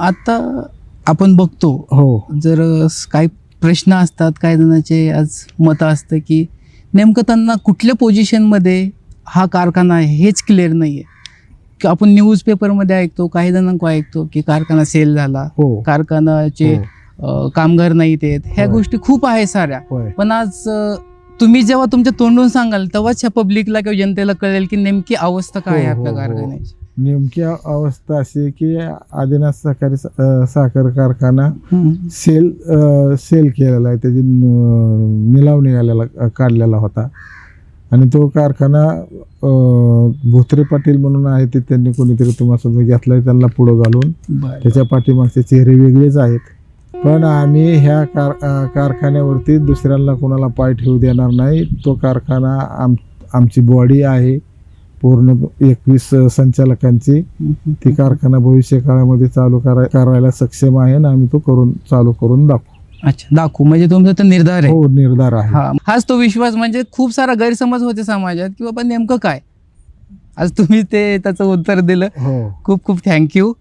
आता आपण बघतो हो जर काही प्रश्न असतात, काही जणांचे आज मतं असतं की नेमकं त्यांना कुठल्या पोझिशनमध्ये हा कारखाना आहे हेच क्लिअर नाही आहे. की आपण न्यूजपेपरमध्ये ऐकतो, काही जणांना ऐकतो की कारखाना सेल झाला, हो कारखान्याचे कामगार नाहीत आहेत, ह्या होय. गोष्टी खूप आहे साऱ्या. होय. पण आज तुम्ही जेव्हा तुमच्या तोंडून सांगाल तेव्हाच ह्या पब्लिकला किंवा जनतेला कळेल की नेमकी अवस्था काय आहे हो, आपल्या हो, हो. कारखान्याची. नेमकी अवस्था अशी आहे की आदिनाथ सहकारी साखर कारखाना सेल केलेला आहे, त्याची निलाव निघालेला काढलेला होता. आणि तो कारखाना भोत्रे पाटील म्हणून आहे, ते त्यांनी कोणीतरी तुम्हाला घेतलाय, त्यांना पुढं घालून. त्याच्या पाठीमागचे चेहरे वेगळेच आहेत. पण आम्ही ह्या कारखान्यावरती दुसऱ्यांना कोणाला पाय ठेवू देणार नाही. तो कारखाना आमची बॉडी आहे पूर्ण 21 संचालकांची. ती कारखाना भविष्य काळामध्ये चालू करायला सक्षम आहे आणि आम्ही तो चालू करून दाखवू. अच्छा, दाखवू म्हणजे तुमचा तर निर्धार आहे. हो, निर्धार आहे. हाच तो विश्वास. म्हणजे खूप सारा गैरसमज होते समाजात की बाबा नेमकं काय. आज तुम्ही त्याचं उत्तर दिलं. हो, खूप खूप थँक्यू.